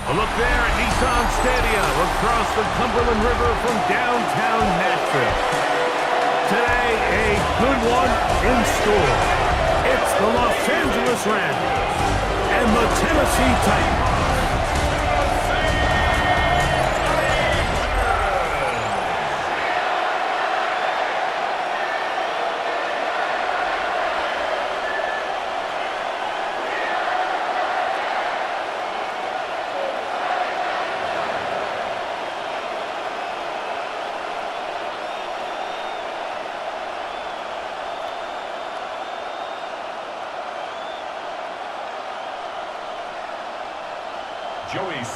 A look there at Nissan Stadium across the Cumberland River from downtown Nashville. Today, a good one in store. It's the Los Angeles Rams and the Tennessee Titans.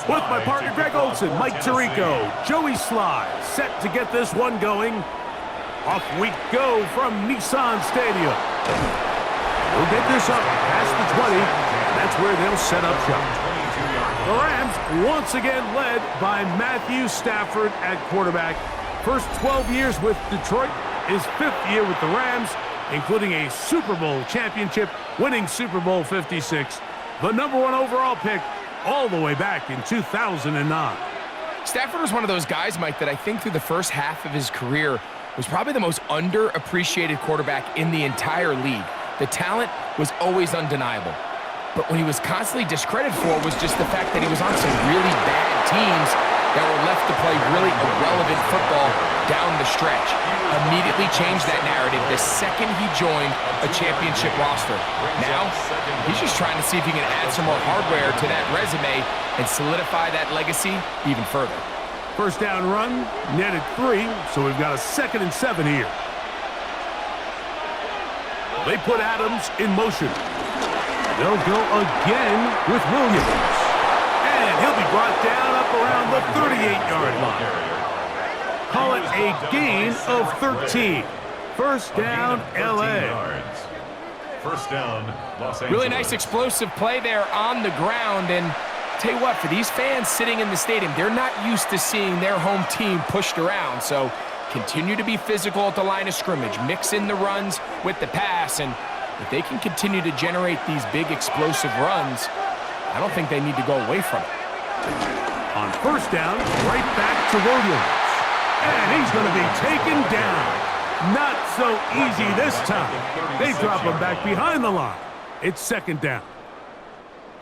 With my partner Greg Olson, Mike Tirico, Joey Sly, set to get this one going. Off we go from Nissan Stadium. We'll get this up past the 20. That's where they'll set up shop. The Rams once again led by Matthew Stafford at quarterback. First 12 years with Detroit, his 5th year with the Rams, including a Super Bowl championship, winning Super Bowl 56. The #1 overall pick all the way back in 2009. Stafford was one of those guys, Mike, that I think through the first half of his career was probably the most underappreciated quarterback in the entire league. The talent was always undeniable. But what he was constantly discredited for was just the fact that he was on some really bad teams that were left to play really irrelevant football down the stretch. Immediately changed that narrative the second he joined a championship roster. Now, he's just trying to see if he can add some more hardware to that resume and solidify that legacy even further. First down run, netted 3, so we've got a 2nd and 7 here. They put Adams in motion. They'll go again with Williams. And he'll be brought down up around the 38-yard line. Call it a gain of 13. First down, L.A. First down, Los Angeles. Really nice explosive play there on the ground. And tell you what, for these fans sitting in the stadium, they're not used to seeing their home team pushed around. So continue to be physical at the line of scrimmage. Mix in the runs with the pass. And if they can continue to generate these big explosive runs, I don't think they need to go away from it. On first down, right back to Williams. And he's going to be taken down. Not so easy this time. They drop him back behind the line. It's 2nd down.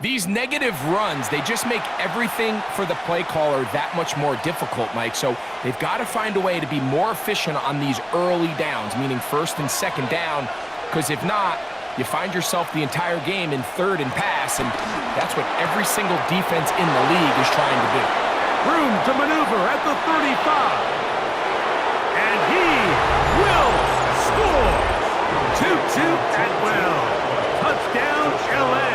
These negative runs, they just make everything for the play caller that much more difficult, Mike. So they've got to find a way to be more efficient on these early downs, meaning 1st and 2nd down, because if not, you find yourself the entire game in 3rd and pass, and that's what every single defense in the league is trying to do. Room to maneuver at the 35. And he will score. 2-2 Atwell. Touchdown, L.A.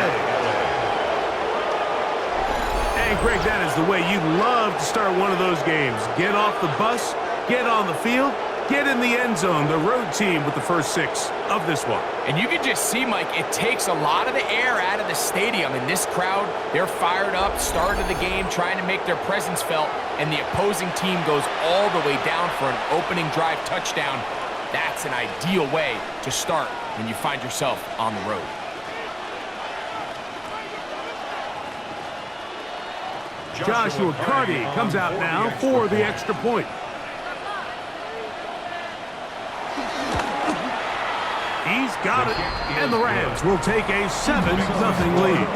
And, Greg, that is the way you love to start one of those games. Get off the bus, get on the field, get in the end zone. The road team with the first 6 of this one. And you can just see, Mike, it takes a lot of the air out of the stadium. And this crowd, they're fired up, start of the game, trying to make their presence felt. And the opposing team goes all the way down for an opening drive touchdown. That's an ideal way to start when you find yourself on the road. Joshua Carty comes out now for the extra point. He's got it, and the Rams will take a 7-0 lead.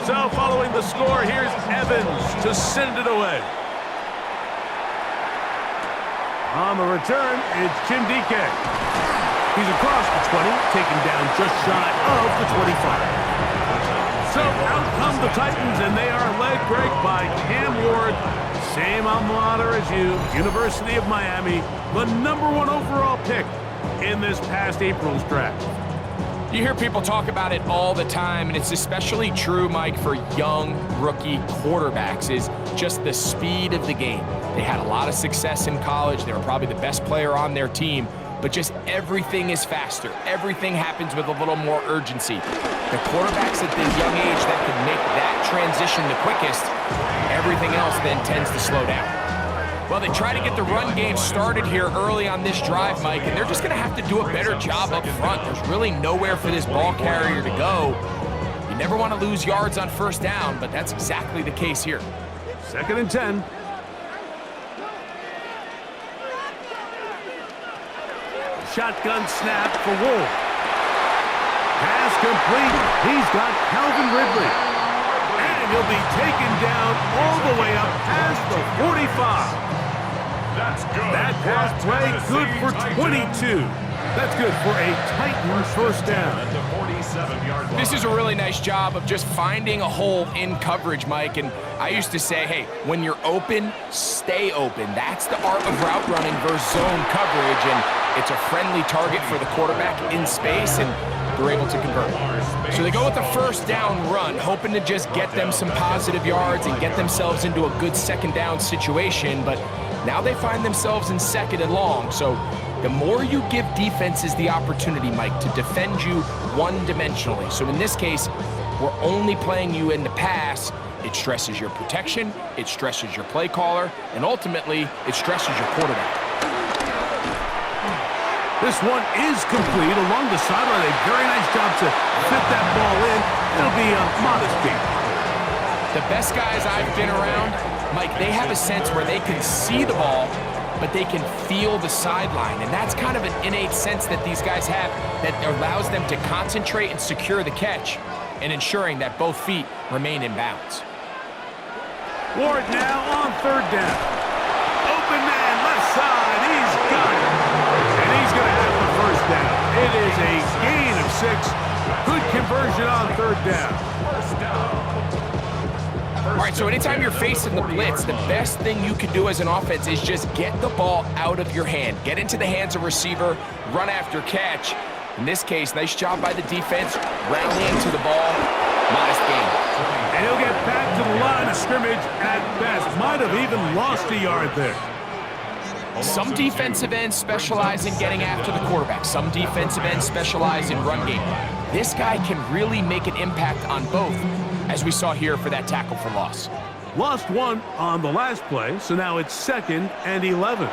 So following the score, here's Evans to send it away. On the return, it's Chindike. He's across the 20, taken down just shy of the 25. So out come the Titans, and they are led, Greg, by Cam Ward. Same alma mater as you, University of Miami, the #1 overall pick in this past April's draft. You hear people talk about it all the time, and it's especially true, Mike, for young rookie quarterbacks, is just the speed of the game. They had a lot of success in college. They were probably the best player on their team, but just everything is faster. Everything happens with a little more urgency. The quarterbacks at the young age that can make that transition the quickest, everything else then tends to slow down. Well, they try to get the run game started here early on this drive, Mike, and they're just going to have to do a better job up front. There's really nowhere for this ball carrier to go. You never want to lose yards on first down, but that's exactly the case here. 2nd and 10. Shotgun snap for Wolf. Pass complete. He's got Calvin Ridley. And he'll be taken down all the way up past the 45. That's good. That pass play good for 22. That's good for a Titan first down. At the 47-yard line. This is a really nice job of just finding a hole in coverage, Mike. And I used to say, hey, when you're open, stay open. That's the art of route running versus zone coverage. And it's a friendly target for the quarterback in space, and they're able to convert. So they go with the first down run, hoping to just get them some positive yards and get themselves into a good second down situation. But now they find themselves in 2nd and long. So the more you give defenses the opportunity, Mike, to defend you one-dimensionally. So in this case, we're only playing you in the pass. It stresses your protection, it stresses your play caller, and ultimately, it stresses your quarterback. This one is complete along the sideline. A very nice job to fit that ball in. It'll be a modest gain. The best guys I've been around, Mike, they have a sense where they can see the ball, but they can feel the sideline. And that's kind of an innate sense that these guys have that allows them to concentrate and secure the catch and ensuring that both feet remain in bounds. Ward now on 3rd down. Open man, left side. He's got it. And he's going to have the first down. It is a gain of 6. Good conversion on 3rd down. All right, so anytime you're facing the blitz, the best thing you can do as an offense is just get the ball out of your hand. Get into the hands of receiver, run after catch. In this case, nice job by the defense, rallying to the ball. Modest gain. And he'll get back to the line of scrimmage at best. Might have even lost a yard there. Some defensive ends specialize in getting after the quarterback. Some defensive ends specialize in run game. This guy can really make an impact on both, as we saw here for that tackle for loss. Lost 1 on the last play, so now it's 2nd and 11. And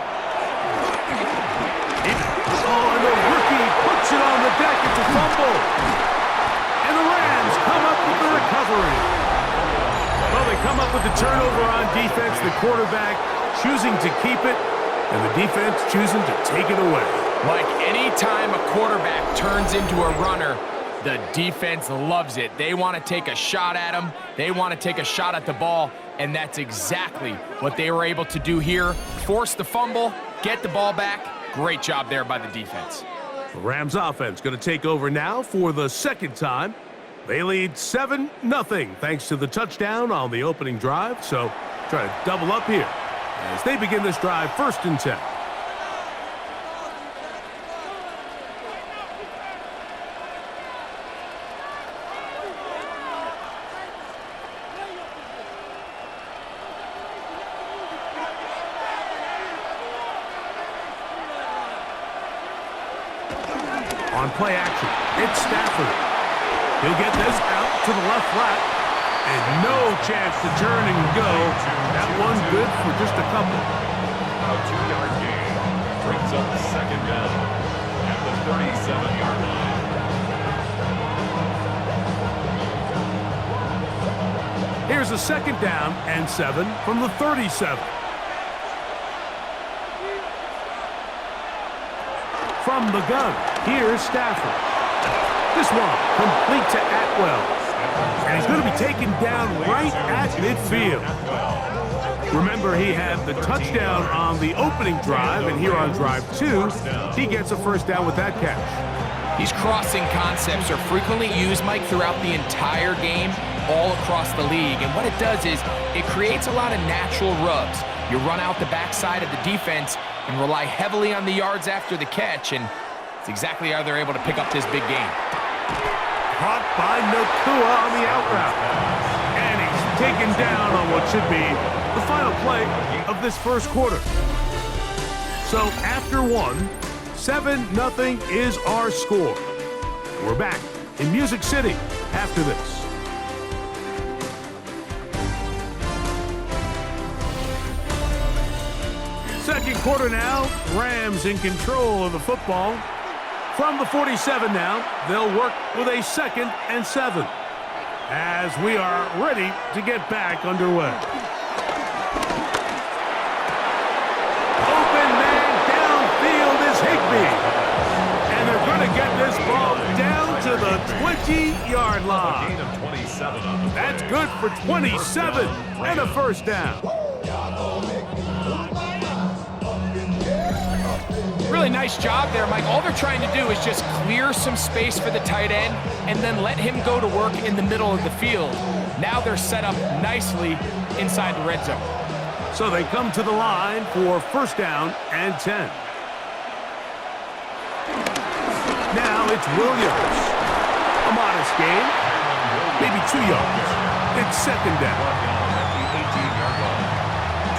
the rookie puts it on the deck. It's a fumble. And the Rams come up with the recovery. Well, they come up with the turnover on defense. The quarterback choosing to keep it, and the defense choosing to take it away. Mike, anytime a quarterback turns into a runner, the defense loves it. They want to take a shot at him. They want to take a shot at the ball, and that's exactly what they were able to do here. Force the fumble, get the ball back. Great job there by the defense. The Rams offense going to take over now for the 2nd time. They lead 7-0 thanks to the touchdown on the opening drive. So try to double up here as they begin this drive 1st and 10. On play action, it's Stafford. He'll get this out to the left flat, and no chance to turn and go. That one good for just a couple. A 2-yard gain brings up 2nd down at the 37-yard line. Here's a 2nd down and 7 from the 37. From the gun, here's Stafford. This one complete to Atwell. And he's going to be taken down right at midfield. Remember, he had the touchdown on the opening drive, and here on drive 2, he gets a first down with that catch. These crossing concepts are frequently used, Mike, throughout the entire game, all across the league. And what it does is it creates a lot of natural rubs. You run out the backside of the defense and rely heavily on the yards after the catch, and it's exactly how they're able to pick up this big gain. Caught by Nakua on the out route. And he's taken down on what should be the final play of this first quarter. So after one, 7-0 is our score. We're back in Music City after this. Second quarter now, Rams in control of the football. From the 47 now, they'll work with a 2nd and 7 as we are ready to get back underway. Open man downfield is Higbee. And they're going to get this ball down to the 20-yard line. Gain of 27 on the play. That's good for 27 and a first down. Really nice job there, Mike. All they're trying to do is just clear some space for the tight end and then let him go to work in the middle of the field. Now they're set up nicely inside the red zone. So they come to the line for first down and 10. Now it's Williams. A modest gain, maybe 2 yards. It's second down. At the 18-yard line.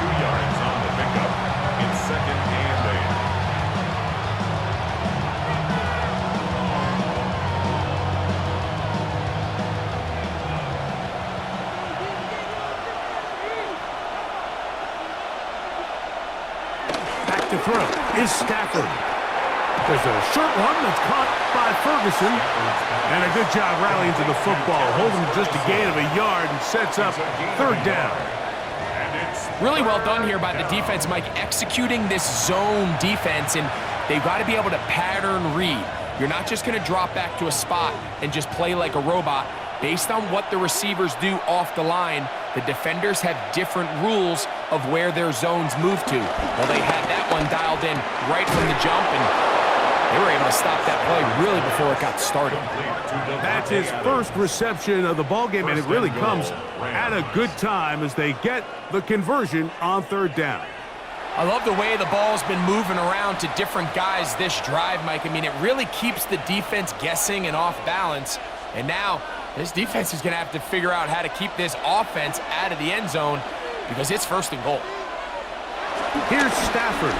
2 yards on the pickup. It's second and 8. To throw is Stafford. There's a short one that's caught by Ferguson. And a good job rallying to the football. Holding just a gain of a yard and sets up third down. Really well done here by the defense, Mike, executing this zone defense, and they've got to be able to pattern read. You're not just going to drop back to a spot and just play like a robot. Based on what the receivers do off the line, the defenders have different rules of where their zones move to. Well, they had that one dialed in right from the jump, and they were able to stop that play really before it got started. That's his first reception of the ballgame, and it really comes at a good time as they get the conversion on third down. I love the way the ball's been moving around to different guys this drive, Mike. I mean, it really keeps the defense guessing and off balance. And now this defense is going to have to figure out how to keep this offense out of the end zone because it's first and goal. Here's Stafford.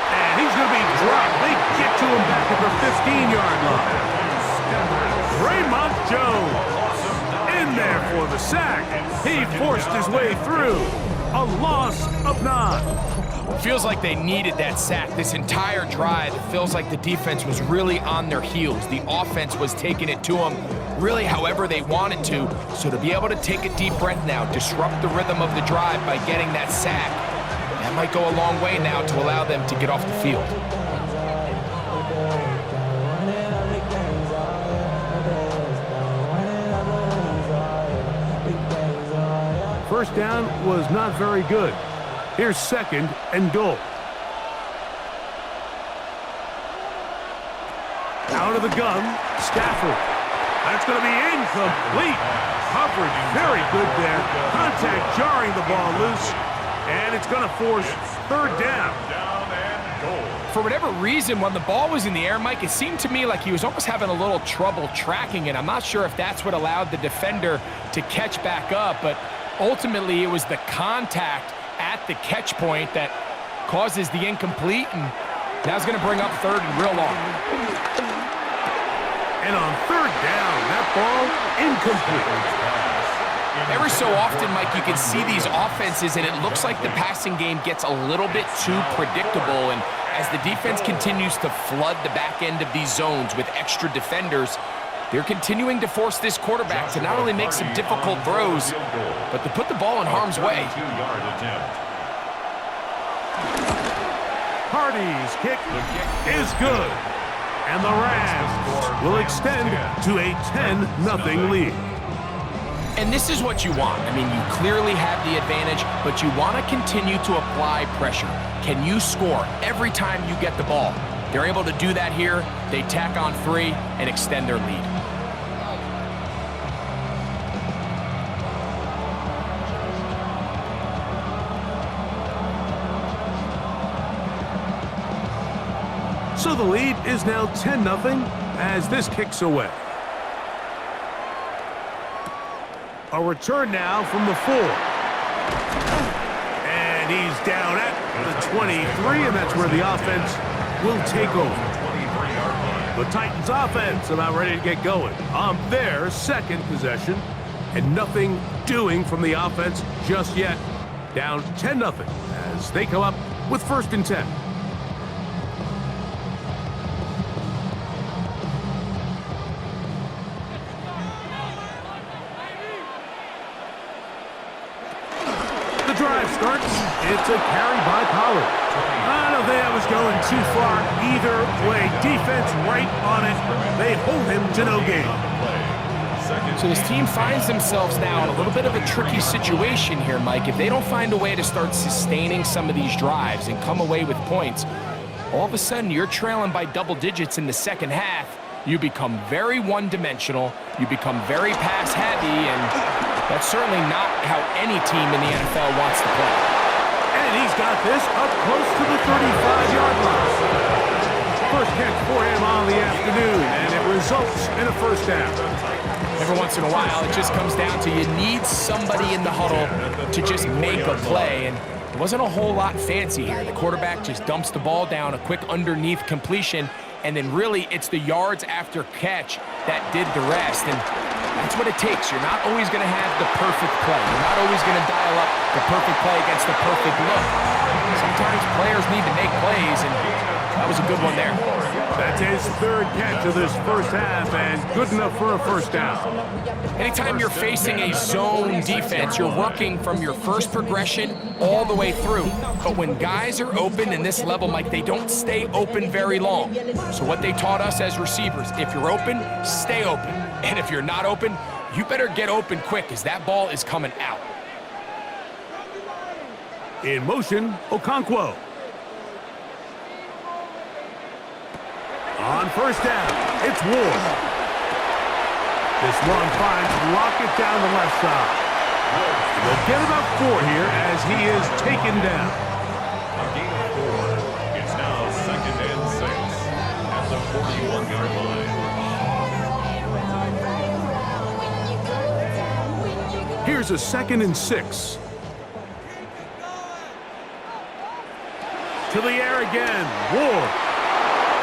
And he's going to be dropped. They get to him back at the 15-yard line. Raymond Jones in there for the sack. He forced his way through. A loss of 9. Feels like they needed that sack this entire drive. It feels like the defense was really on their heels. The offense was taking it to them really however they wanted to. So to be able to take a deep breath now, disrupt the rhythm of the drive by getting that sack, that might go a long way now to allow them to get off the field. First down was not very good. Here's second and goal. Out of the gun, Stafford. That's going to be incomplete. Coverage very good there. Contact jarring the ball loose. And it's going to force third down. For whatever reason, when the ball was in the air, Mike, it seemed to me like he was almost having a little trouble tracking it. I'm not sure if that's what allowed the defender to catch back up, but ultimately it was the contact at the catch point that causes the incomplete, and now it's going to bring up third and real long. And on third down, that ball incomplete. Every so often, Mike, you can see these offenses, and it looks like the passing game gets a little bit too predictable, and as the defense continues to flood the back end of these zones with extra defenders, they're continuing to force this quarterback to not only make some difficult throws, but to put the ball in harm's way. Hardy's kick is good. And the Rams will extend to a 10-0 lead. And this is what you want. I mean, you clearly have the advantage, but you want to continue to apply pressure. Can you score every time you get the ball? They're able to do that here. They tack on 3 and extend their lead. So the lead is now 10-0 as this kicks away. A return now from the 4. And he's down at the 23, and that's where the offense will take over. The Titans offense about ready to get going on their second possession, and nothing doing from the offense just yet. Down 10-0 as they come up with 1st and 10. The drive starts. It's a carry by Pollard. I don't think that was going too far either way. Defense right on it. They hold him to no gain. So this team finds themselves now in a little bit of a tricky situation here, Mike. If they don't find a way to start sustaining some of these drives and come away with points, all of a sudden you're trailing by double digits in the second half. You become very one-dimensional. You become very pass-heavy, and that's certainly not how any team in the NFL wants to play. And he's got this up close to the 35-yard line. First catch for him on the afternoon, and it results in a 1st down. Every once in a while, it just comes down to you need somebody in the huddle to just make a play, and it wasn't a whole lot fancy here. The quarterback just dumps the ball down, a quick underneath completion, and then really it's the yards after catch that did the rest, and that's what it takes. You're not always going to have the perfect play. You're not always going to dial up the perfect play against the perfect look. Sometimes players need to make plays, and that was a good one there. That's his 3rd catch of this first half, and good enough for a 1st down. Anytime you're facing a zone defense, you're working from your first progression all the way through. But when guys are open in this level, Mike, they don't stay open very long. So what they taught us as receivers, if you're open, stay open. And if you're not open, you better get open quick, as that ball is coming out. In motion, Okonkwo. On 1st down, it's Ward. This one finds Lockett down the left side. They'll get about 4 here as he is taken down. A gain of 4. It's now 2nd and 6 at the 41-yard line. Here's a 2nd and 6. To the air again, Ward.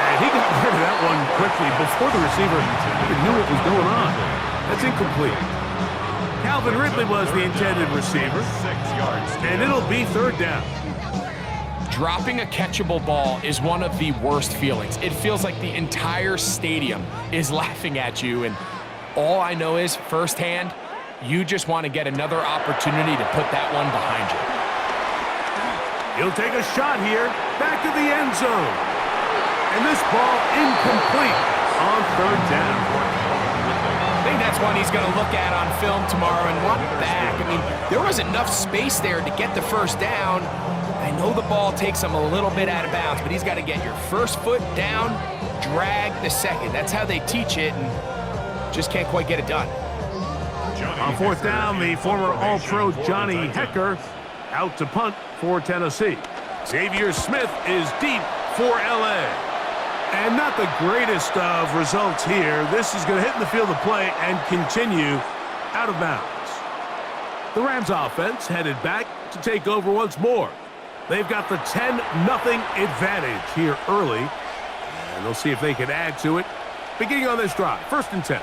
And he got rid of that one quickly before the receiver even knew what was going on. That's incomplete. Calvin Ridley was the intended receiver, and it'll be 3rd down. Dropping a catchable ball is one of the worst feelings. It feels like the entire stadium is laughing at you, and all I know is firsthand, you just want to get another opportunity to put that one behind you. He'll take a shot here, back to the end zone. And this ball incomplete on 3rd down. I think that's one he's going to look at on film tomorrow and run back. I mean, there was enough space there to get the 1st down. I know the ball takes him a little bit out of bounds, but he's got to get your 1st foot down, drag the 2nd. That's how they teach it, and just can't quite get it done. On 4th down, the former All-Pro Johnny Hecker out to punt for Tennessee. Xavier Smith is deep for L.A. And not the greatest of results here. This is going to hit in the field of play and continue out of bounds. The Rams offense headed back to take over once more. They've got the 10-0 advantage here early. And they'll see if they can add to it. Beginning on this drive, 1st and 10.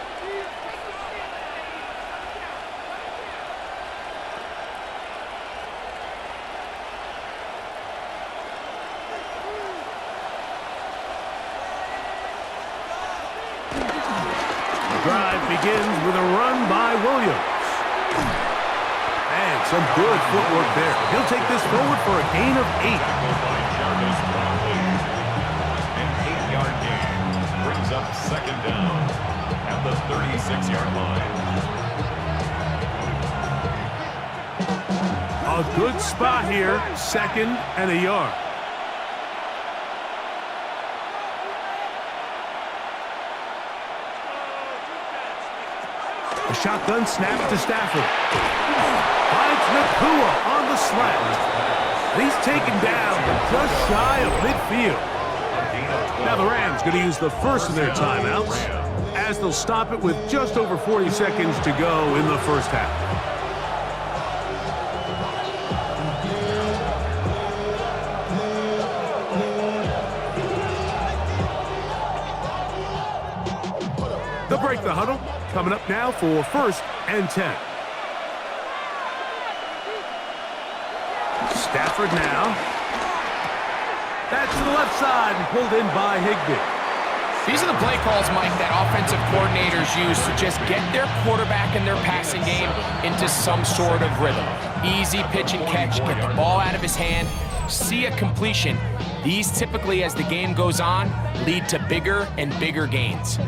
Drive begins with a run by Williams. And some good footwork there. He'll take this forward for a gain of 8. An 8-yard gain brings up 2nd down at the 36-yard line. A good spot here, 2nd and a yard. A shotgun snap to Stafford. Finds Nakua on the slant. He's taken down just shy of midfield. Now the Rams going to use the first of their timeouts as they'll stop it with just over 40 seconds to go in the 1st half. break the huddle. Coming up now for 1st and 10. Stafford now. That's to the left side and pulled in by Higbee. These are the play calls, Mike, that offensive coordinators use to just get their quarterback and their passing game into some sort of rhythm. Easy pitch and catch, get the ball out of his hand, see a completion. These typically, as the game goes on, lead to bigger and bigger gains.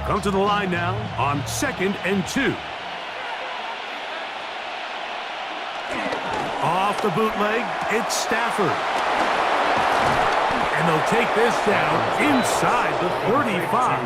Come to the line now on 2nd and 2. Off the bootleg, it's Stafford. And they'll take this down inside the 35.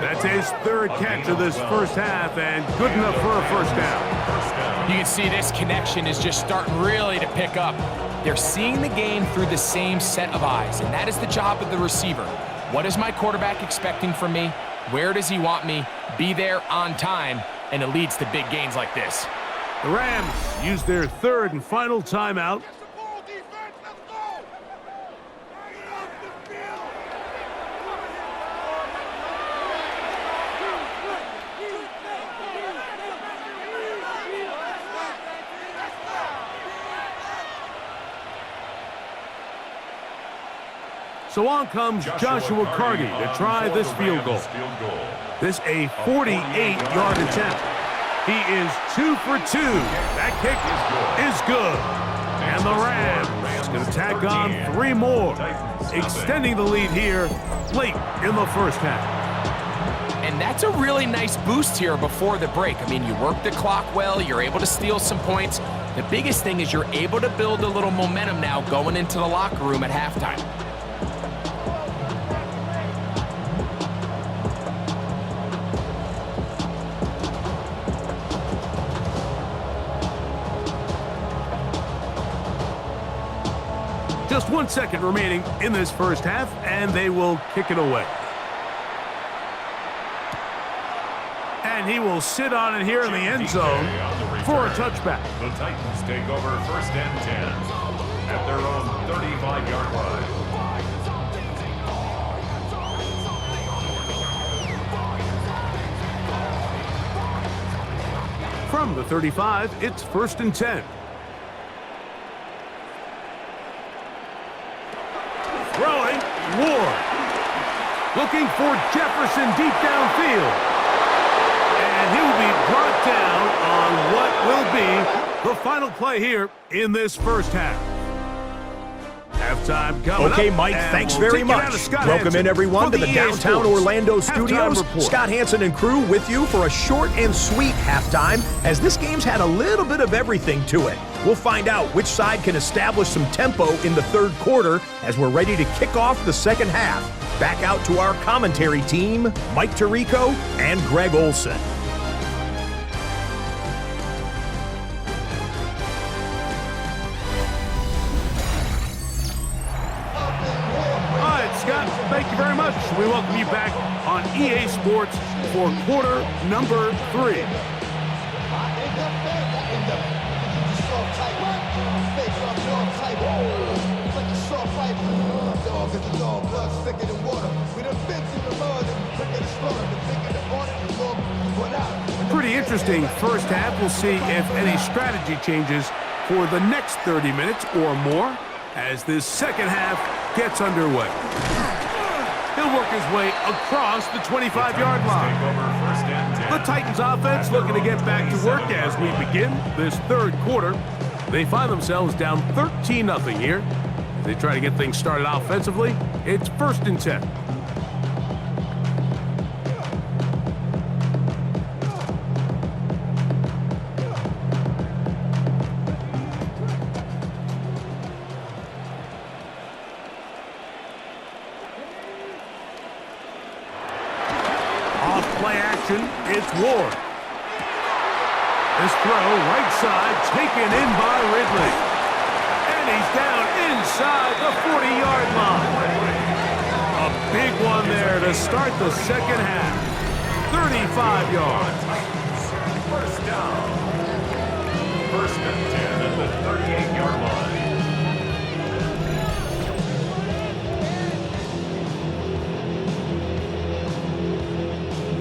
That's his 3rd catch of this first half and good enough for a 1st down. You can see this connection is just starting really to pick up. They're seeing the game through the same set of eyes, and that is the job of the receiver. What is my quarterback expecting from me? Where does he want me? Be there on time, and it leads to big gains like this. The Rams use their 3rd and final timeout. So on comes Joshua Carty to try this field goal. This a 48-yard attempt. He is 2 for 2. That kick is good. And the Rams going to tack on 3 more, extending the lead here late in the first half. And that's a really nice boost here before the break. I mean, you work the clock well, you're able to steal some points. The biggest thing is you're able to build a little momentum now going into the locker room at halftime. Just 1 second remaining in this first half, and they will kick it away. And he will sit on it here in the end zone for a touchback. The Titans take over 1st and 10 at their own 35-yard line. From the 35, it's 1st and 10. Throwing, Ward. Looking for Jefferson deep downfield. And he will be brought down on what will be the final play here in this first half. Halftime coming Okay, up, Mike, and thanks we'll very take it out much. of Scott Welcome Hanson in, everyone, for to the EA downtown Sports Orlando Halftime studios. Report. Scott Hanson and crew with you for a short and sweet halftime, as this game's had a little bit of everything to it. We'll find out which side can establish some tempo in the 3rd quarter as we're ready to kick off the 2nd half. Back out to our commentary team, Mike Tirico and Greg Olson. Scott, thank you very much. We welcome you back on EA Sports for quarter number 3. Pretty interesting first half. We'll see if any strategy changes for the next 30 minutes or more as this second half gets underway. He'll work his way across the 25-yard line. The Titans offense looking to get back to work as we begin this 3rd quarter. They find themselves down 13-0 here. They try to get things started offensively. It's 1st and 10. It's Ward. This throw, right side, taken in by Ridley. And he's down inside the 40-yard line. A big one there to start the second half. 35 yards. first down. First and 10 at the 38-yard line.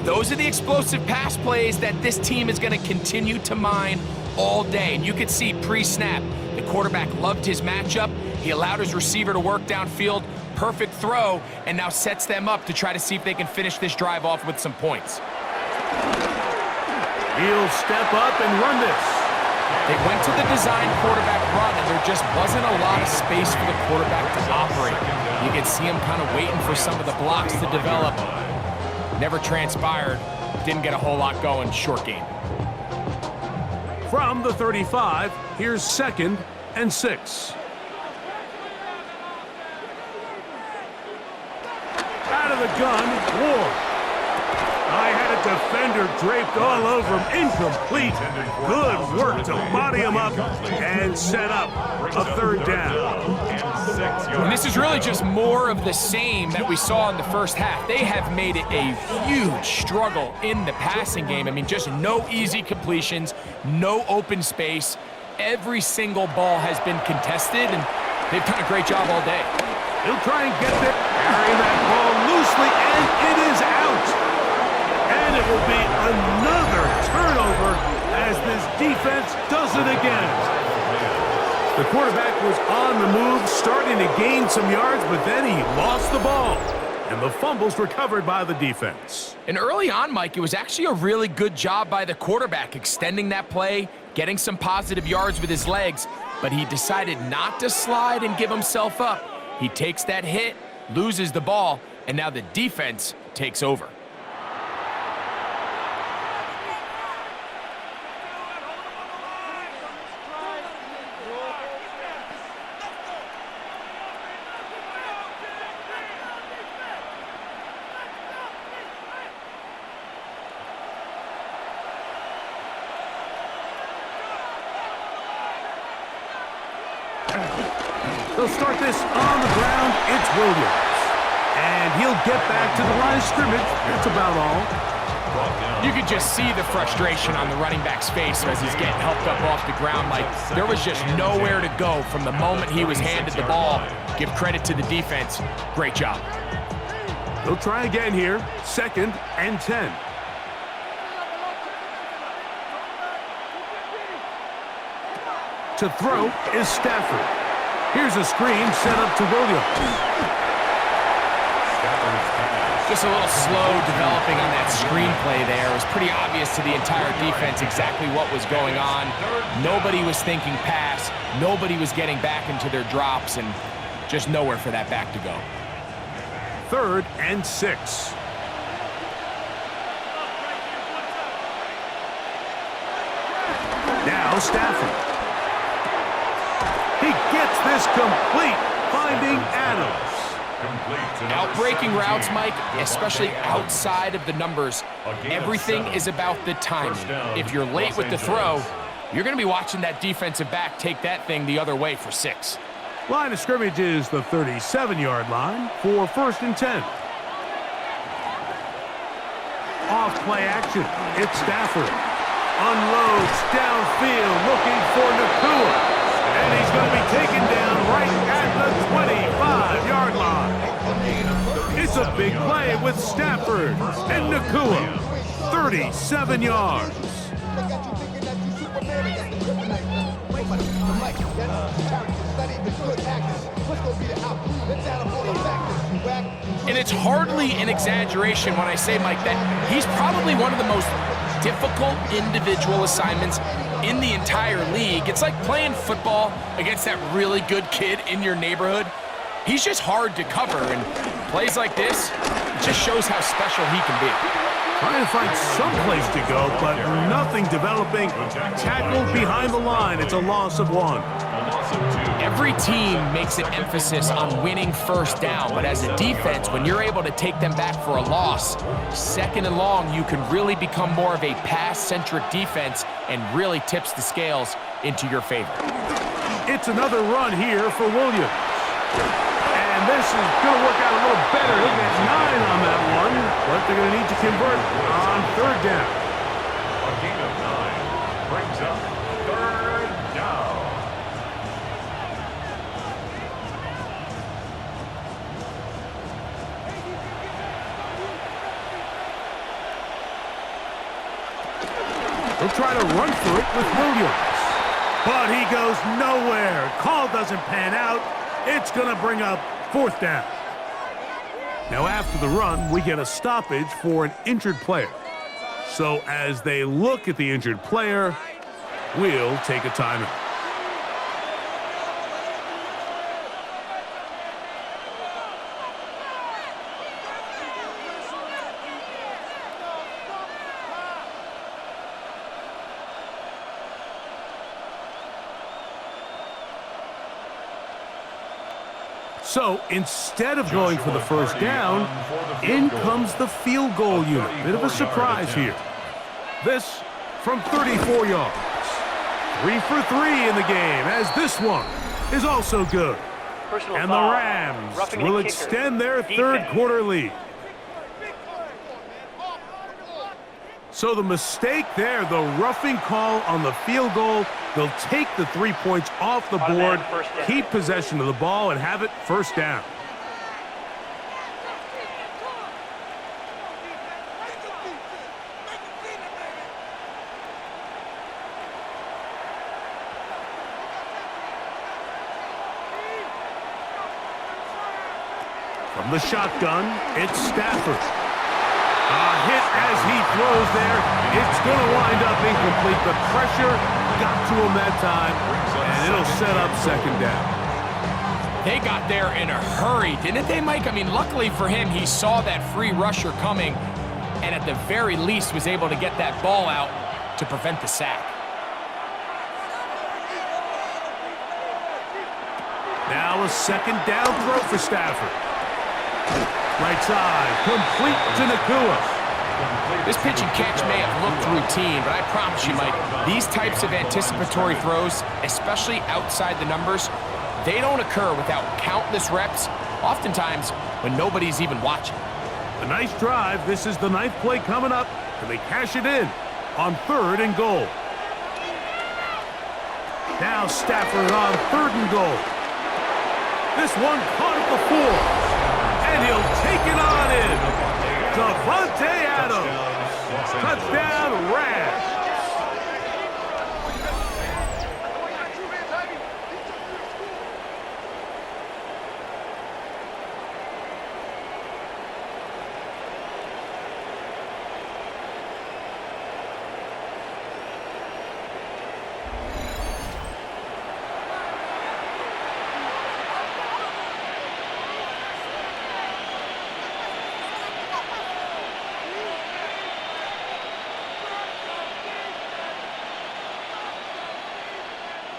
Those are the explosive pass plays that this team is going to continue to mine all day. And you could see pre-snap, the quarterback loved his matchup. He allowed his receiver to work downfield. Perfect throw, and now sets them up to try to see if they can finish this drive off with some points. He'll step up and run this. They went to the design quarterback run, and there just wasn't a lot of space for the quarterback to operate. You can see him kind of waiting for some of the blocks to develop. Never transpired. Didn't get a whole lot going. Short game. From the 35, here's 2nd and 6. Out of the gun, Ward. I had a defender draped all over him. Incomplete. Good work to body him up and set up a 3rd down. And this is really just more of the same that we saw in the first half. They have made it a huge struggle in the passing game. I mean, just no easy completions, no open space. Every single ball has been contested, and they've done a great job all day. He'll try and get there, carry that ball loosely, and it is out. And it will be another turnover as this defense does it again. The quarterback was on the move, starting to gain some yards, but then he lost the ball. And the fumble's recovered by the defense. And early on, Mike, it was actually a really good job by the quarterback, extending that play, getting some positive yards with his legs, but he decided not to slide and give himself up. He takes that hit, loses the ball, and now the defense takes over. They'll start this on the ground. It's Williams. And he'll get back to the line of scrimmage. That's about all. You could just see the frustration on the running back's face as he's getting helped up off the ground. Like, there was just nowhere to go from the moment he was handed the ball. Give credit to the defense. Great job. They'll try again here. 2nd and 10. To throw is Stafford. Here's a screen set up to Williams. Just a little slow developing on that screenplay there. It was pretty obvious to the entire defense exactly what was going on. Nobody was thinking pass. Nobody was getting back into their drops, and just nowhere for that back to go. 3rd and 6. Now Stafford. He gets this complete, finding Adams. Outbreaking routes, Mike, especially outside of the numbers, everything is about the timing. If you're late with the throw, you're going to be watching that defensive back take that thing the other way for 6. Line of scrimmage is the 37-yard line for 1st and 10. Off play action. It's Stafford. Unloads downfield looking for Nakua. And he's going to be taken down right at the 25-yard line. It's a big play with Stafford and Nakua. 37 yards. And it's hardly an exaggeration when I say, Mike, that he's probably one of the most difficult individual assignments in the entire league. It's like playing football against that really good kid in your neighborhood. He's just hard to cover, and plays like this, it just shows how special he can be. Trying to find some place to go, but nothing developing. Tackled behind the line. It's a loss of 1. Every team makes an emphasis on winning first down, but as a defense, when you're able to take them back for a loss, 2nd and long, you can really become more of a pass-centric defense and really tips the scales into your favor. It's another run here for Williams. And this is going to work out a little better. He'll get 9 on that one, but they're going to need to convert on 3rd down. A gain of 9. brings up third down. He'll try to run for it with Williams. But he goes nowhere. Call doesn't pan out. It's going to bring up fourth down. Now after the run, we get a stoppage for an injured player. So as they look at the injured player, we'll take a timeout. So instead of going for the first down, in comes the field goal unit. Bit of a surprise here. This from 34 yards. 3 for 3 in the game, as this one is also good. And the Rams will extend their third quarter lead. So the mistake there, the roughing call on the field goal, they'll take the 3 points off the board, keep possession of the ball, and have it first down. From the shotgun, it's Stafford. A hit as he throws there. It's going to wind up incomplete. The pressure got to him that time, and it'll set up second down. They got there in a hurry, didn't they, Mike? I mean, luckily for him, he saw that free rusher coming, and at the very least was able to get that ball out to prevent the sack. Now a second down throw for Stafford. Right side, complete to Nakua. This pitch and catch may have looked routine, but I promise you, Mike, these types of anticipatory throws, especially outside the numbers, they don't occur without countless reps, oftentimes when nobody's even watching. A nice drive. This is the ninth play coming up, and they cash it in on 3rd and goal. Now Stafford on 3rd and goal. This one caught at the 4. And he'll take it on in. Davante Adams. Touchdown, Rams.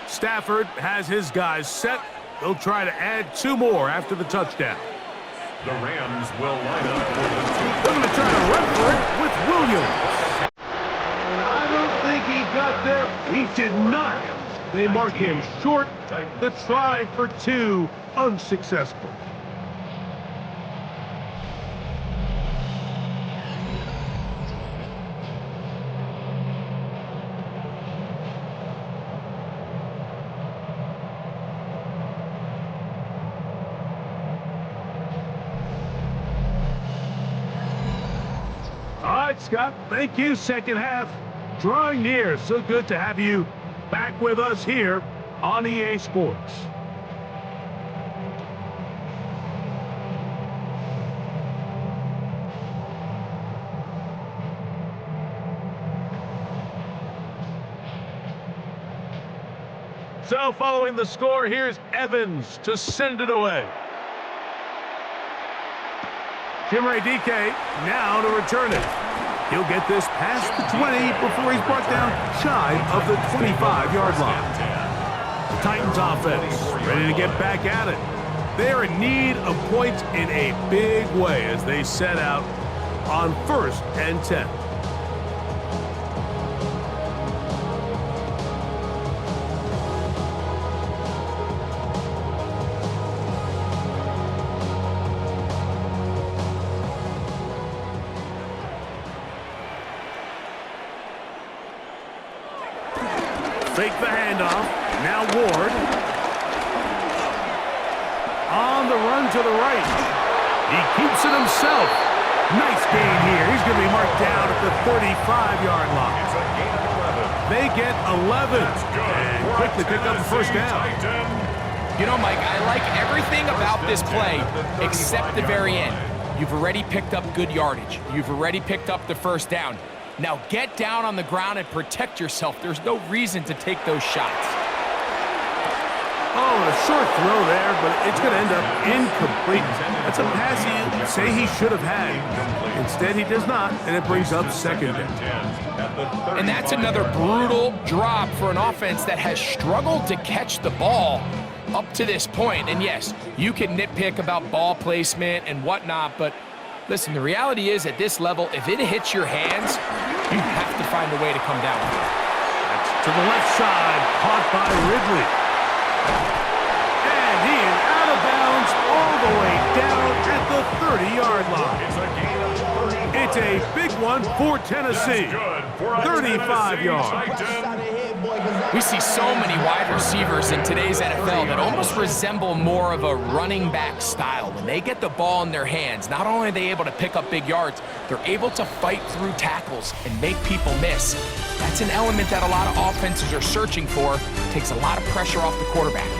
Stafford has his guys set. He'll try to add 2 more after the touchdown. The Rams will line up for the They're going to try to run for it with Williams. I don't think he got there. He did not. They mark him short. The try for 2, unsuccessful. All right, Scott, thank you. Second half drawing near. So good to have you back with us here on EA Sports. So following the score, here's Evans to send it away. Jimmy DK now to return it. He'll get this past the 20 before he's brought down shy of the 25-yard line. The Titans offense ready to get back at it. They're in need of points in a big way as they set out on 1st and 10. fake the handoff. Now Ward. On the run to the right. He keeps it himself. Nice gain here. He's going to be marked down at the 35-yard line. It's a gain of 11. They get 11 and quickly pick up the first down. You know, Mike, I like everything about this play except the very end. You've already picked up good yardage. You've already picked up the first down. Now get down on the ground and protect yourself. There's no reason to take those shots. Oh, a short throw there, but it's going to end up incomplete. That's a pass you'd say he should have had. Instead, he does not, and it brings up second down. And that's another brutal drop for an offense that has struggled to catch the ball up to this point. And yes, you can nitpick about ball placement and whatnot, but listen, the reality is at this level, if it hits your hands, you have to find a way to come down. That's to the left side, caught by Ridley. And he is out of bounds all the way down at the 30-yard line. It's a big one for Tennessee. 35 yards. We see so many wide receivers in today's NFL that almost resemble more of a running back style. When they get the ball in their hands, not only are they able to pick up big yards, they're able to fight through tackles and make people miss. That's an element that a lot of offenses are searching for. Takes a lot of pressure off the quarterback.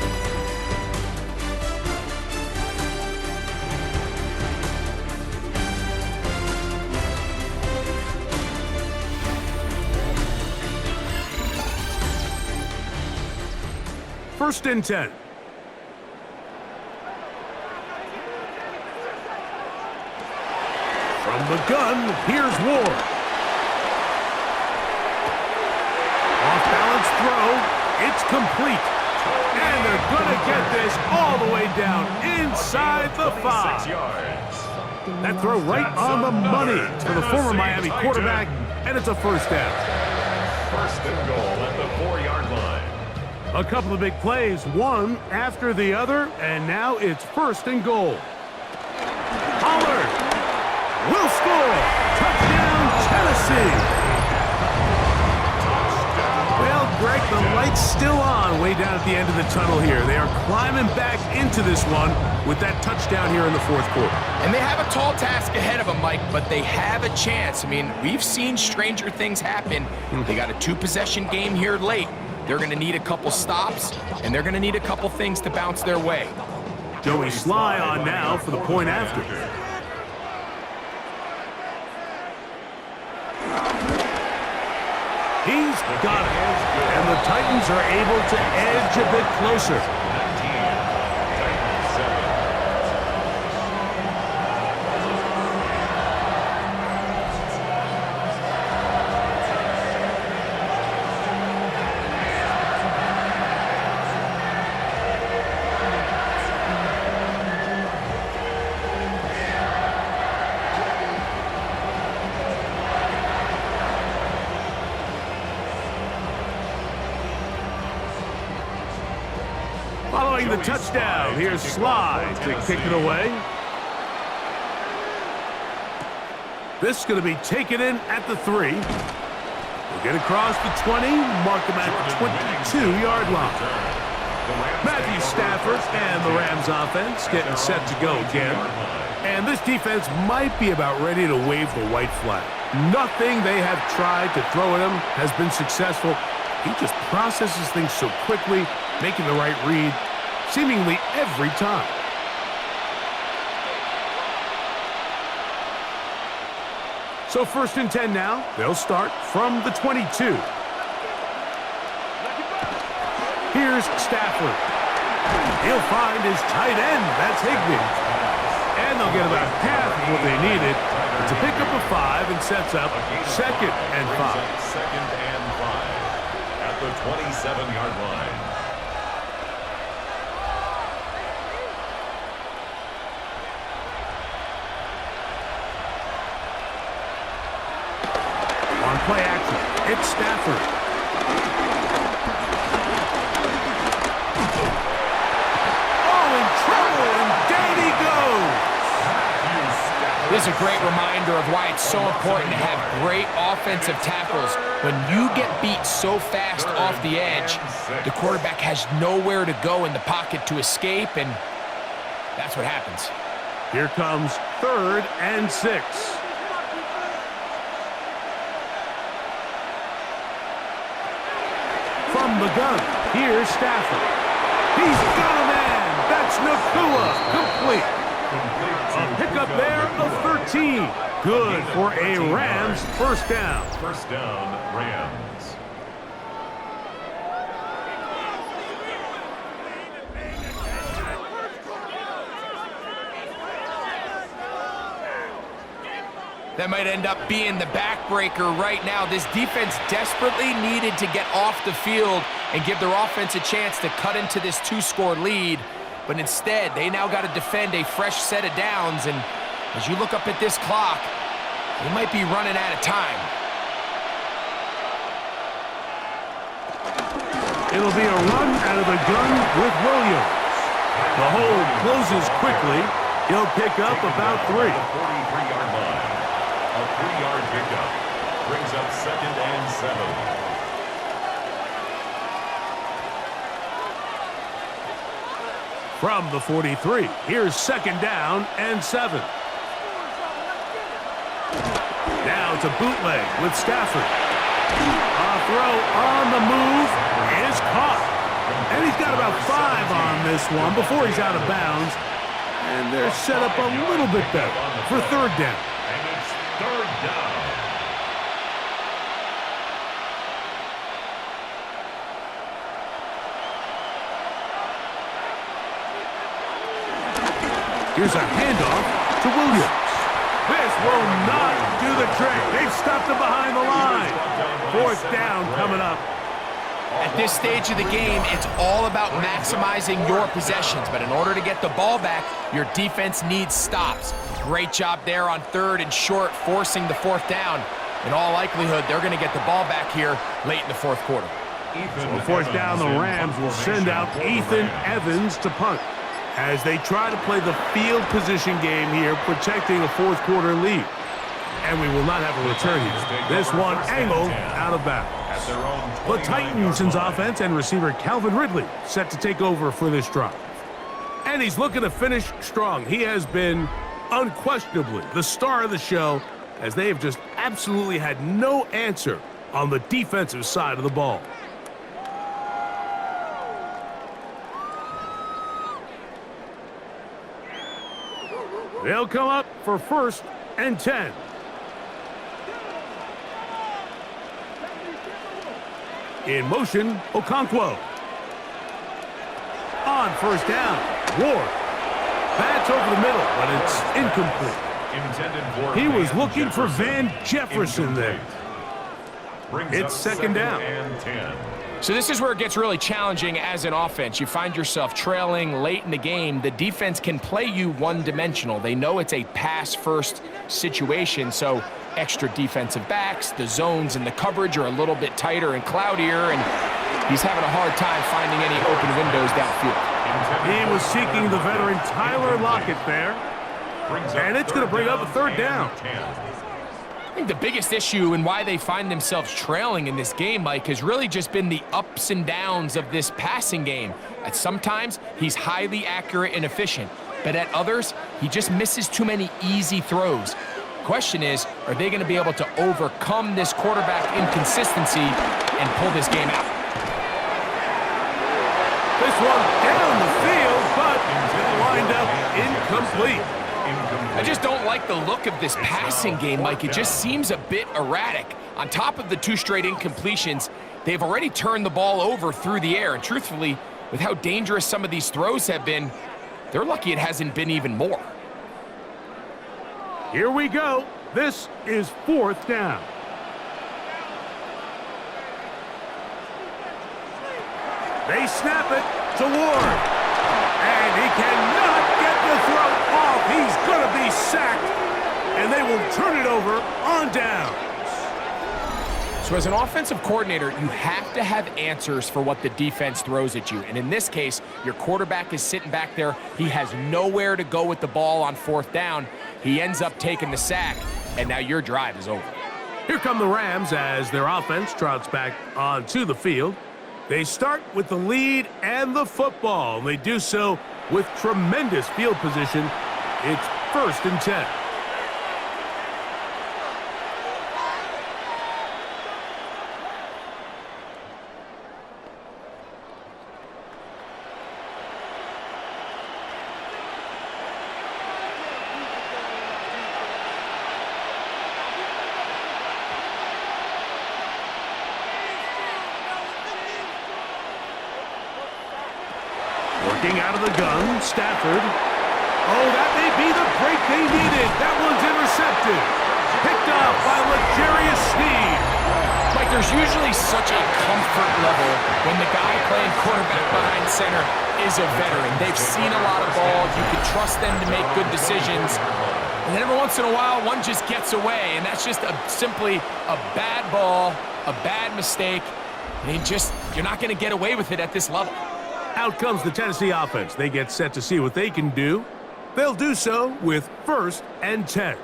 First and 10. From the gun, here's Ward. Off-balance throw. It's complete. And they're going to get this all the way down inside the 5. That throw right on the money for the former Miami quarterback, and it's a first down. First and goal at the 4-yard line. A couple of big plays, one after the other, and now it's first and goal. Pollard will score. Touchdown, Tennessee. Well, Greg, the light's still on way down at the end of the tunnel here. They are climbing back into this one with that touchdown here in the fourth quarter. And they have a tall task ahead of them, Mike, but they have a chance. I mean, we've seen stranger things happen. They got a 2-possession game here late. They're going to need a couple stops, and they're going to need a couple things to bounce their way. Joey Sly on now for the point after. He's got it, and the Titans are able to edge a bit closer. Following the touchdown, here's Sly to kick it away. This is going to be taken in at the 3. We'll get across the 20, mark him at the 22-yard line. Matthew Stafford and the Rams offense getting set to go again. And this defense might be about ready to wave the white flag. Nothing they have tried to throw at him has been successful. He just processes things so quickly, making the right read seemingly every time. So first and 10 now. They'll start from the 22. Here's Stafford. He'll find his tight end. That's Higbee. And they'll get about half of what they needed to pick up a 5 and sets up second and 5. Second and 5 at the 27-yard line. On play action, it's Stafford. This is a great reminder of why it's so important to have great offensive tackles. When you get beat so fast off the edge, the quarterback has nowhere to go in the pocket to escape, and that's what happens. Here comes 3rd and 6. From the gun, here's Stafford. He's got a man. That's Nakua. Complete. A pickup there of 13. Good for a Rams first down. First down, Rams. That might end up being the backbreaker right now. This defense desperately needed to get off the field and give their offense a chance to cut into this 2-score lead. But instead, they now got to defend a fresh set of downs. And as you look up at this clock, they might be running out of time. It'll be a run out of the gun with Williams. The hold closes quickly. He'll pick up about 3. 43-yard line. A 3-yard pickup brings up 2nd and 7. From the 43, here's 2nd down and 7. Now it's a bootleg with Stafford. A throw on the move is caught. And he's got about 5 on this one before he's out of bounds. And they're set up a little bit better for 3rd down. And it's 3rd down. Here's a handoff to Williams. This will not do the trick. They've stopped him behind the line. 4th down coming up. At this stage of the game, it's all about maximizing your possessions. But in order to get the ball back, your defense needs stops. Great job there on 3rd and short, forcing the 4th down. In all likelihood, they're going to get the ball back here late in the 4th quarter. So 4th down, the Rams will send out Ethan Evans to punt as they try to play the field position game here, protecting a 4th quarter lead. And we will not have a return here. This one angled out of bounds. The Titans' offense and receiver Calvin Ridley set to take over for this drive. And he's looking to finish strong. He has been unquestionably the star of the show, as they have just absolutely had no answer on the defensive side of the ball. They'll come up for 1st and 10. In motion, Okonkwo. On 1st down, Ward. That's over the middle, but it's incomplete. He was looking for Van Jefferson there. It's 2nd down. And 10. So this is where it gets really challenging as an offense. You find yourself trailing late in the game. The defense can play you one-dimensional. They know it's a pass-first situation, so extra defensive backs, the zones and the coverage are a little bit tighter and cloudier, and he's having a hard time finding any open windows downfield. He was seeking the veteran Tyler Lockett there, and it's going to bring up a 3rd down. I think the biggest issue and why they find themselves trailing in this game, Mike, has really just been the ups and downs of this passing game. At sometimes, he's highly accurate and efficient, but at others, he just misses too many easy throws. Question is, are they going to be able to overcome this quarterback inconsistency and pull this game out? This one down the field, but it'll wind up incomplete. I just don't like the look of this passing game, Mike. It just seems a bit erratic. On top of the 2 straight incompletions, they've already turned the ball over through the air. And truthfully, with how dangerous some of these throws have been, they're lucky it hasn't been even more. Here we go. This is 4th down. They snap it to Ward. And he cannot get the throw off. He's going to be sacked. And they will turn it over on downs. So as an offensive coordinator, you have to have answers for what the defense throws at you. And in this case, your quarterback is sitting back there. He has nowhere to go with the ball on 4th down. He ends up taking the sack, and now your drive is over. Here come the Rams as their offense trots back onto the field. They start with the lead and the football. They do so with tremendous field position. It's 1st and 10. Working out of the gun, Stafford. Oh, that may be the break they needed. That one's intercepted. Picked off by Legarius Sneed. Like, there's usually such a comfort level when the guy playing quarterback behind center is a veteran. They've seen a lot of ball. You can trust them to make good decisions. And then every once in a while, one just gets away, and that's just simply a bad ball, a bad mistake. And you're not going to get away with it at this level. Out comes the Tennessee offense. They get set to see what they can do. They'll do so with 1st and 10.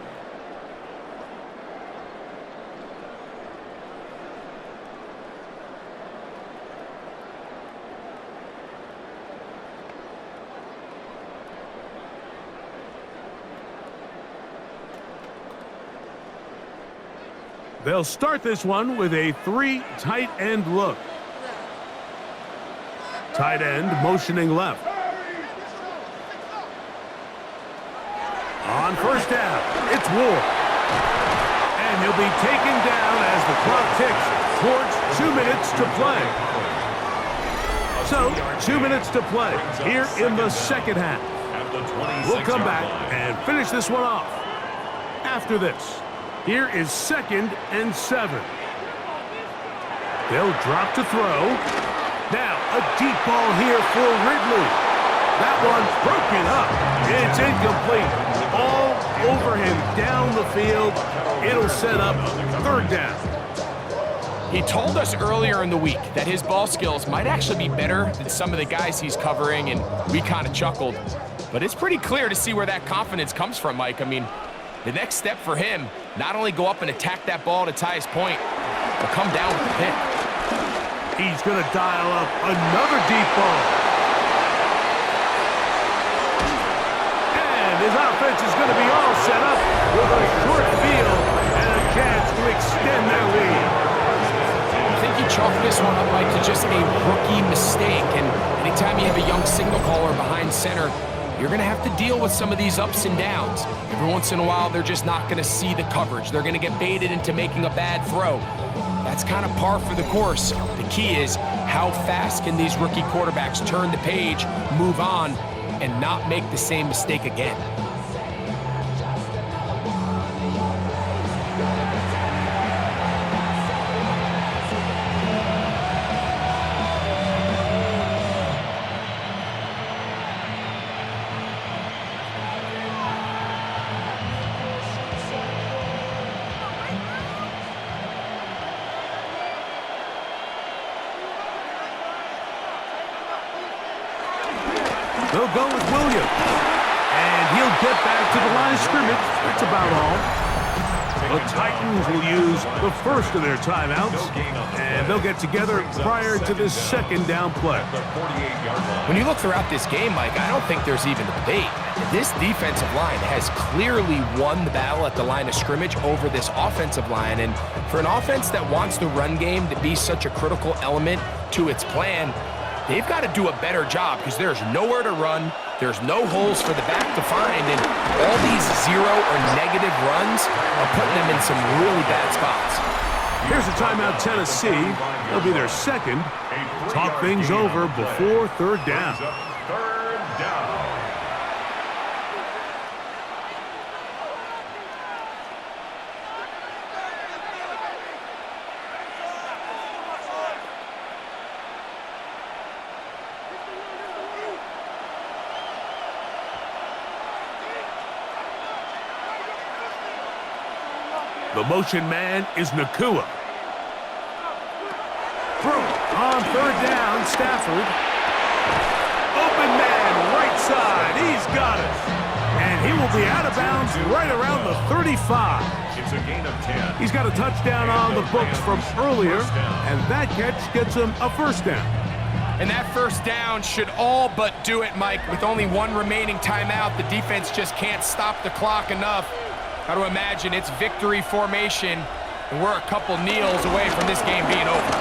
They'll start this one with a 3 tight end look. Tight end motioning left. On 1st down, it's Ward. And he'll be taken down as the clock ticks towards 2 minutes to play. So, 2 minutes to play here in the 2nd half. We'll come back and finish this one off. After this, here is 2nd and 7. They'll drop to throw. Now, a deep ball here for Ridley. That one's broken up. It's incomplete. All over him down the field. It'll set up 3rd down. He told us earlier in the week that his ball skills might actually be better than some of the guys he's covering, and we kind of chuckled. But it's pretty clear to see where that confidence comes from, Mike. I mean, the next step for him, not only go up and attack that ball to tie his point, but come down with the pick. He's going to dial up another deep ball. And his offense is going to be all set up with a short field and a chance to extend their lead. I think you chalk this one up, Mike, to just a rookie mistake. And anytime you have a young signal caller behind center, you're going to have to deal with some of these ups and downs. Every once in a while, they're just not going to see the coverage. They're going to get baited into making a bad throw. That's kind of par for the course. The key is how fast can these rookie quarterbacks turn the page, move on, and not make the same mistake again. They'll go with Williams. And he'll get back to the line of scrimmage. That's about all. The Titans will use the first of their timeouts. And they'll get together prior to this 2nd down play. When you look throughout this game, Mike, I don't think there's even a debate. This defensive line has clearly won the battle at the line of scrimmage over this offensive line. And for an offense that wants the run game to be such a critical element to its plan, they've got to do a better job because there's nowhere to run. There's no holes for the back to find. And all these 0 or negative runs are putting them in some really bad spots. Here's a timeout, Tennessee. It'll be their 2nd. Talk things over before 3rd down. 3rd down. The motion man is Nakua. Throw on 3rd down, Stafford. Open man, right side. He's got it. And And he will be out of bounds right around the 35. It's a gain of 10. He's got a touchdown on the books from earlier, and that catch gets him a first down. And that first down should all but do it, Mike. With only one remaining timeout, the defense just can't stop the clock enough. Got to imagine it's victory formation, and we're a couple kneels away from this game being over.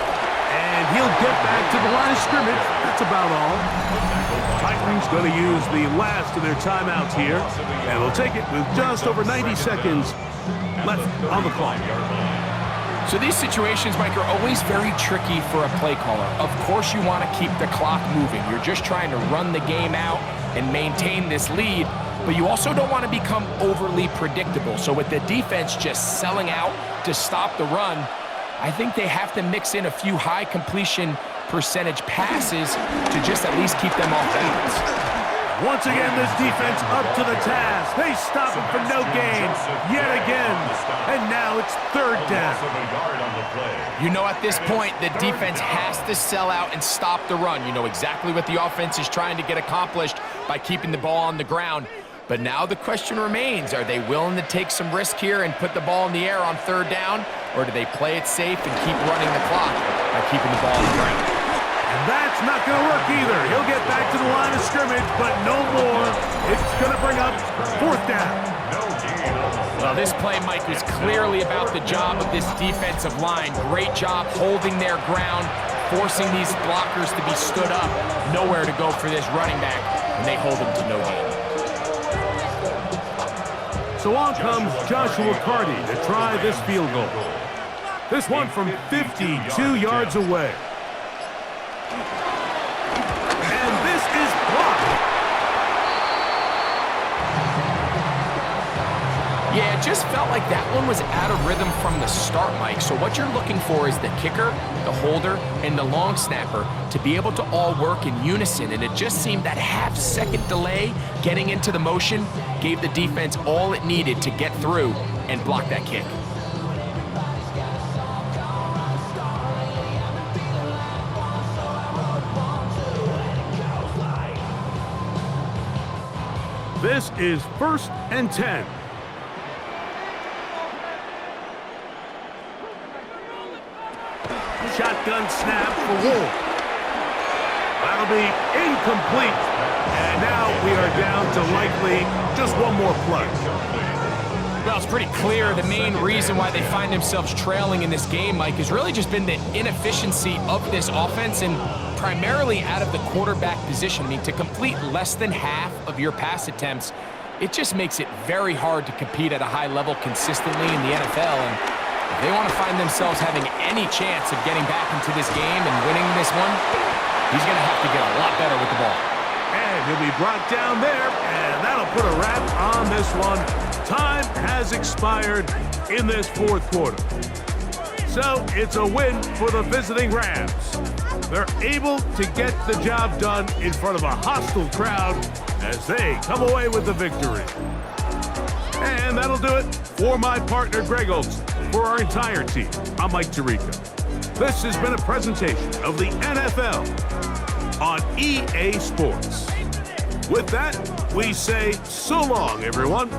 And he'll get back to the line of scrimmage. That's about all. Titans going to use the last of their timeouts here, and will take it with just over 90 seconds left on the clock. So these situations, Mike, are always very tricky for a play caller. Of course you want to keep the clock moving. You're just trying to run the game out and maintain this lead, but you also don't want to become overly predictable. So with the defense just selling out to stop the run, I think they have to mix in a few high completion percentage passes to just at least keep them off balance. Once again, this defense up to the task. They stop him for no gain yet again. And now it's third down. You know, at this point, the defense has to sell out and stop the run. You know exactly what the offense is trying to get accomplished by keeping the ball on the ground. But now the question remains, are they willing to take some risk here and put the ball in the air on third down? Or do they play it safe and keep running the clock by keeping the ball on the ground? And that's not going to work either. He'll get back to the line of scrimmage, but no more. It's going to bring up fourth down. Well, this play, Mike, was clearly about the job of this defensive line. Great job holding their ground, forcing these blockers to be stood up. Nowhere to go for this running back, and they hold him to no gain. So on comes Joshua Carty to try this field goal. This one from 52 yards away. And this is blocked. Yeah, it just felt like that one was out of rhythm from the start, Mike. So what you're looking for is the kicker, the holder, and the long snapper to be able to all work in unison. And it just seemed that half-second delay getting into the motion gave the defense all it needed to get through and block that kick. This is 1st and 10. Shotgun snap for Wolf. That'll be incomplete. And now we are down to likely just one more play. Well, it's pretty clear the main reason why they find themselves trailing in this game, Mike, has really just been the inefficiency of this offense and primarily out of the quarterback position. I mean, to complete less than half of your pass attempts, it just makes it very hard to compete at a high level consistently in the NFL. And if they want to find themselves having any chance of getting back into this game and winning this one, he's going to have to get a lot better with the ball. And he'll be brought down there, and that'll put a wrap on this one. Time has expired in this fourth quarter. So it's a win for the visiting Rams. They're able to get the job done in front of a hostile crowd as they come away with the victory. And that'll do it for my partner, Greg Olson. For our entire team, I'm Mike Tirico. This has been a presentation of the NFL on EA Sports. With that, we say so long, everyone.